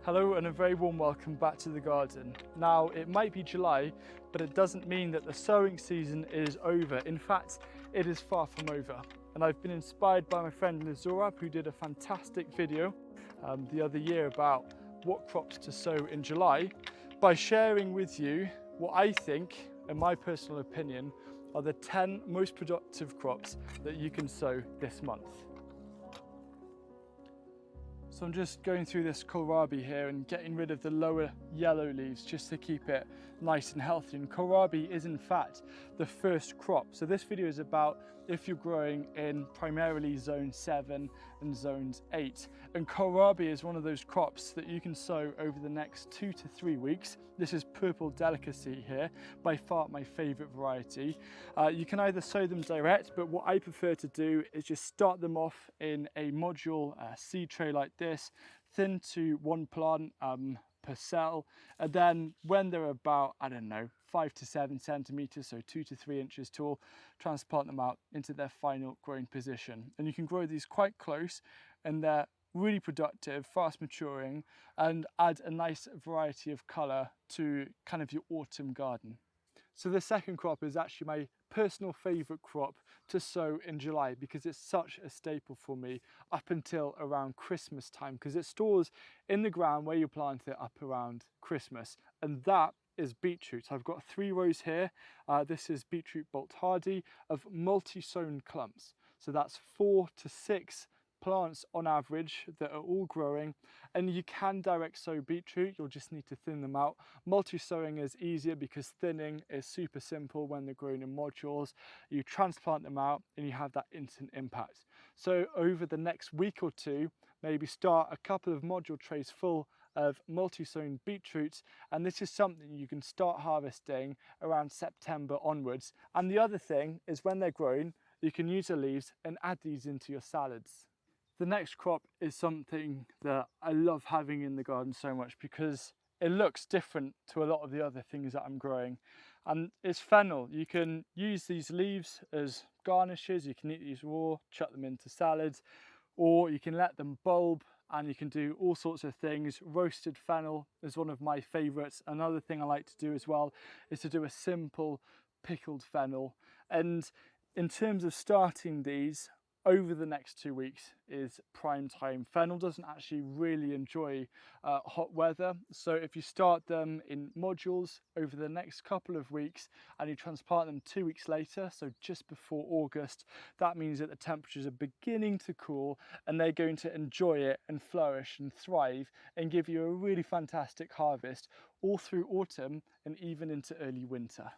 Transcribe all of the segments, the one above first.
Hello and a very warm welcome back to the garden. Now it might be July, but it doesn't mean that the sowing season is over. In fact, it is far from over. And I've been inspired by my friend Lizora, who did a fantastic video the other year about what crops to sow in July, by sharing with you what I think, in my personal opinion, are the 10 most productive crops that you can sow this month. So I'm just going through this kohlrabi here and getting rid of the lower yellow leaves just to keep it nice and healthy. And kohlrabi is in fact the first crop. So this video is about if you're growing in primarily zone 7 and zones 8. And kohlrabi is one of those crops that you can sow over the next 2 to 3 weeks. This is Purple Delicacy here, by far my favorite variety. You can either sow them direct, but what I prefer to do is just start them off in a module seed tray like this, thin to one plant per cell, and then when they're about, I don't know, 5 to 7 centimeters, so 2 to 3 inches tall, transplant them out into their final growing position. And you can grow these quite close, and they're really productive, fast maturing, and add a nice variety of colour to kind of your autumn garden. So the second crop is actually my personal favourite crop to sow in July, because it's such a staple for me up until around Christmas time, because it stores in the ground where you plant it up around Christmas, and that is beetroot. I've got 3 rows here. This is beetroot bolt hardy of multi-sown clumps. So that's 4 to 6 plants on average that are all growing, and you can direct sow beetroot. You'll just need to thin them out. Multi-sowing is easier because thinning is super simple when they're grown in modules. You transplant them out and you have that instant impact. So over the next week or two, maybe start a couple of module trays full of multi-sown beetroots, and this is something you can start harvesting around September onwards. And the other thing is, when they're grown, you can use the leaves and add these into your salads. The next crop is something that I love having in the garden so much because it looks different to a lot of the other things that I'm growing, and it's fennel. You can use these leaves as garnishes, you can eat these raw, chuck them into salads, or you can let them bulb and you can do all sorts of things. Roasted fennel is one of my favourites. Another thing I like to do as well is to do a simple pickled fennel. And in terms of starting these, over the next 2 weeks is prime time. Fennel doesn't actually really enjoy hot weather, so if you start them in modules over the next couple of weeks and you transplant them 2 weeks later, so just before August, that means that the temperatures are beginning to cool and they're going to enjoy it and flourish and thrive and give you a really fantastic harvest all through autumn and even into early winter.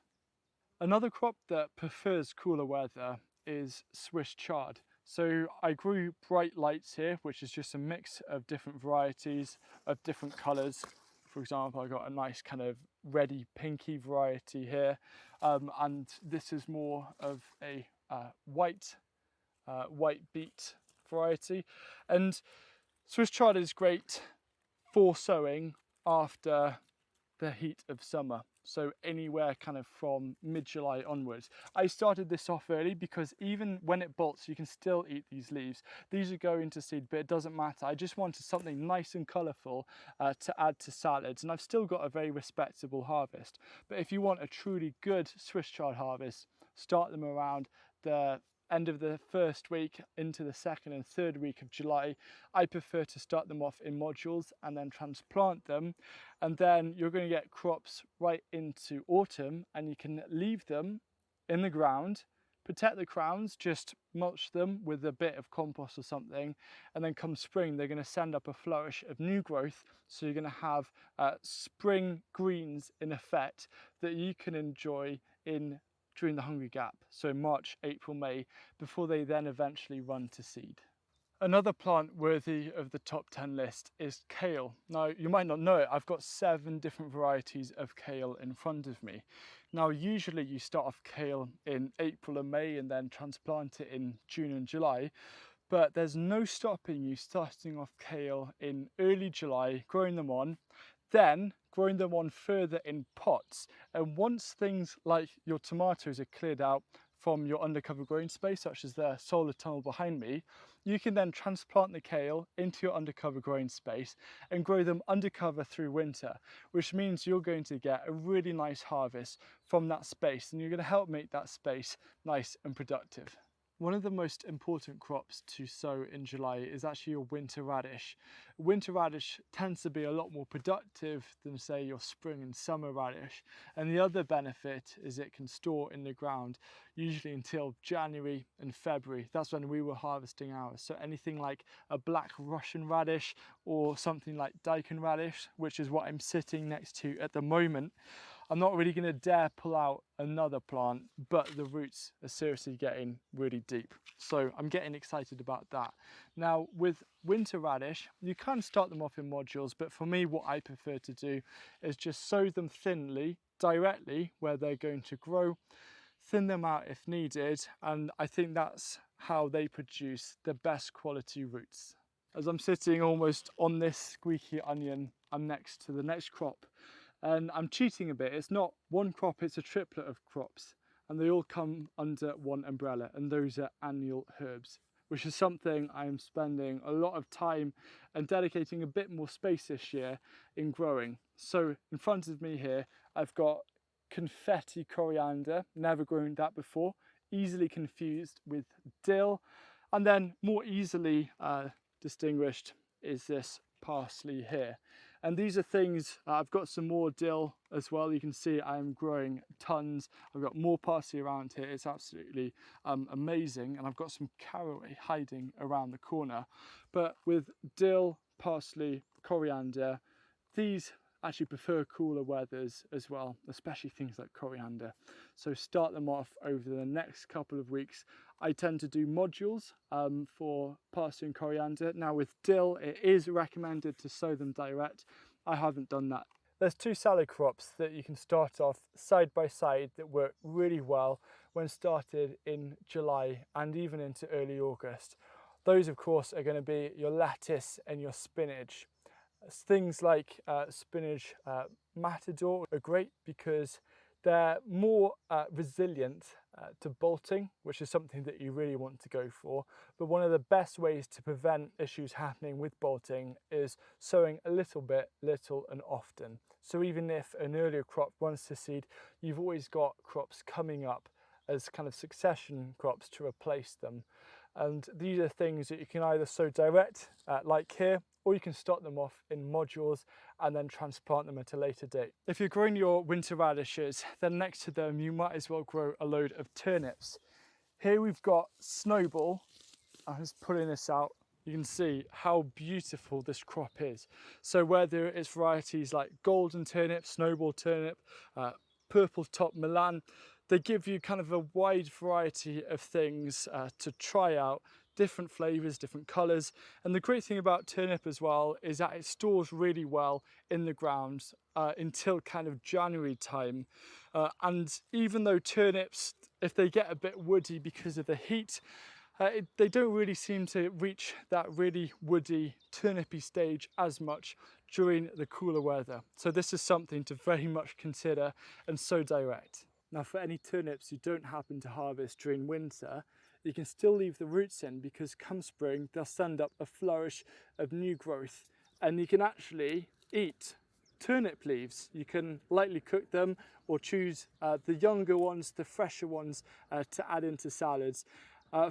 Another crop that prefers cooler weather is Swiss chard. So I grew Bright Lights here, which is just a mix of different varieties of different colours. For example, I got a nice kind of reddy pinky variety here, and this is more of a white beet variety. And Swiss chard is great for sowing after the heat of summer, so anywhere kind of from mid-July onwards. I started this off early because even when it bolts, you can still eat these leaves. These are going to seed, but it doesn't matter. I just wanted something nice and colourful to add to salads, and I've still got a very respectable harvest. But if you want a truly good Swiss chard harvest, start them around the end of the first week into the second and third week of July. I prefer to start them off in modules and then transplant them, and then you're going to get crops right into autumn, and you can leave them in the ground, protect the crowns, just mulch them with a bit of compost or something, and then come spring they're going to send up a flourish of new growth. So you're going to have spring greens in effect that you can enjoy during the hungry gap, so March, April, May, before they then eventually run to seed. Another plant worthy of the top 10 list is kale. Now, you might not know it, I've got 7 different varieties of kale in front of me. Now, usually you start off kale in April and May and then transplant it in June and July, but there's no stopping you starting off kale in early July, growing them on, then growing them on further in pots. And once things like your tomatoes are cleared out from your undercover growing space, such as the solar tunnel behind me, you can then transplant the kale into your undercover growing space and grow them undercover through winter, which means you're going to get a really nice harvest from that space, and you're going to help make that space nice and productive. One of the most important crops to sow in July is actually your winter radish. Winter radish tends to be a lot more productive than, say, your spring and summer radish. And the other benefit is it can store in the ground, usually until January and February. That's when we were harvesting ours. So anything like a black Russian radish or something like daikon radish, which is what I'm sitting next to at the moment, I'm not really going to dare pull out another plant, but the roots are seriously getting really deep. So I'm getting excited about that. Now with winter radish, you can start them off in modules, but for me, what I prefer to do is just sow them thinly, directly where they're going to grow, thin them out if needed, and I think that's how they produce the best quality roots. As I'm sitting almost on this squeaky onion, I'm next to the next crop. And I'm cheating a bit. It's not one crop, it's a triplet of crops, and they all come under one umbrella, and those are annual herbs, which is something I'm spending a lot of time and dedicating a bit more space this year in growing. So in front of me here, I've got confetti coriander, never grown that before, easily confused with dill, and then more easily distinguished is this parsley here. And these are things, I've got some more dill as well. You can see I'm growing tons. I've got more parsley around here. It's absolutely amazing. And I've got some caraway hiding around the corner. But with dill, parsley, coriander, these actually prefer cooler weathers as well, especially things like coriander. So start them off over the next couple of weeks. I tend to do modules for parsley and coriander. Now with dill, it is recommended to sow them direct. I haven't done that. There's two salad crops that you can start off side by side that work really well when started in July and even into early August. Those of course are going to be your lettuce and your spinach. Things like spinach matador are great because they're more resilient to bolting, which is something that you really want to go for. But one of the best ways to prevent issues happening with bolting is sowing a little bit, little and often. So even if an earlier crop runs to seed, you've always got crops coming up as kind of succession crops to replace them. And these are things that you can either sow direct, like here, or you can start them off in modules and then transplant them at a later date. If you're growing your winter radishes, then next to them you might as well grow a load of turnips. Here we've got Snowball. I'm just pulling this out. You can see how beautiful this crop is. So whether it's varieties like golden turnip, snowball turnip, purple top Milan, they give you kind of a wide variety of things to try out, different flavors, different colors. And the great thing about turnip as well is that it stores really well in the ground until kind of January time. And even though turnips, if they get a bit woody because of the heat, they don't really seem to reach that really woody turnipy stage as much during the cooler weather. So this is something to very much consider and sow direct. Now for any turnips you don't happen to harvest during winter, you can still leave the roots in because come spring they'll send up a flourish of new growth, and you can actually eat turnip leaves. You can lightly cook them or choose the younger ones, the fresher ones to add into salads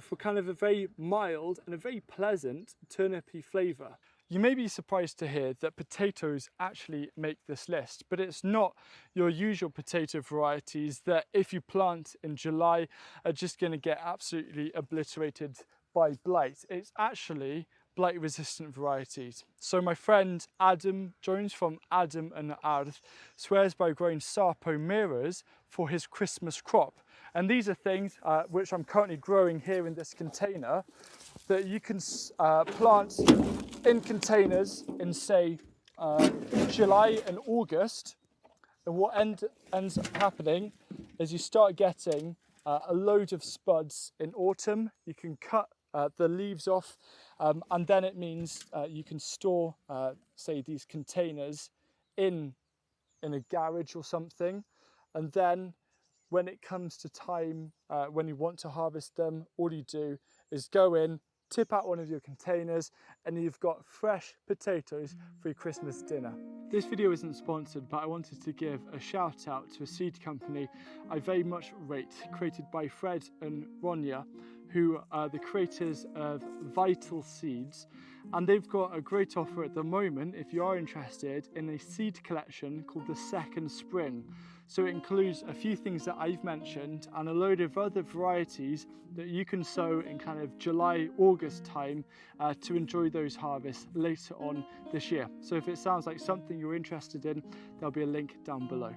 for kind of a very mild and a very pleasant turnipy flavour. You may be surprised to hear that potatoes actually make this list, but it's not your usual potato varieties that if you plant in July are just going to get absolutely obliterated by blight. It's actually blight resistant varieties. So my friend Adam Jones from Adam and Arth swears by growing Sarpomeras for his Christmas crop. And these are things which I'm currently growing here in this container that you can plant in containers in say July and August. And what ends up happening is you start getting a load of spuds in autumn. You can cut the leaves off and then it means you can store say these containers in a garage or something, and then when it comes to time, when you want to harvest them, all you do is go in, tip out one of your containers, and you've got fresh potatoes for your Christmas dinner. This video isn't sponsored, but I wanted to give a shout out to a seed company I very much rate, created by Fred and Ronya, who are the creators of Vital Seeds. And they've got a great offer at the moment if you are interested in a seed collection called the Second Spring. So it includes a few things that I've mentioned and a load of other varieties that you can sow in kind of July, August time to enjoy those harvests later on this year. So if it sounds like something you're interested in, there'll be a link down below.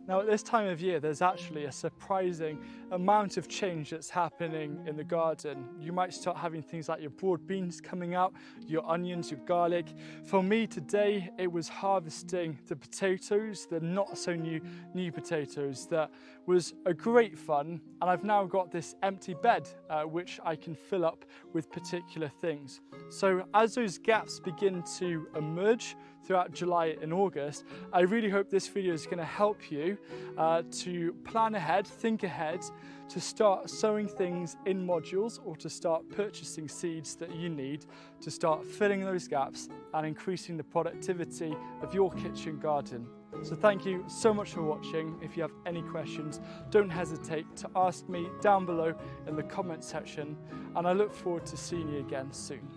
Now, at this time of year, there's actually a surprising amount of change that's happening in the garden. You might start having things like your broad beans coming out, your onions, your garlic. For me today, it was harvesting the potatoes, the not so new potatoes. That was a great fun. And I've now got this empty bed, which I can fill up with particular things. So as those gaps begin to emerge throughout July and August, I really hope this video is going to help you to plan ahead, think ahead, to start sowing things in modules or to start purchasing seeds that you need to start filling those gaps and increasing the productivity of your kitchen garden. So thank you so much for watching. If you have any questions, don't hesitate to ask me down below in the comment section, and I look forward to seeing you again soon.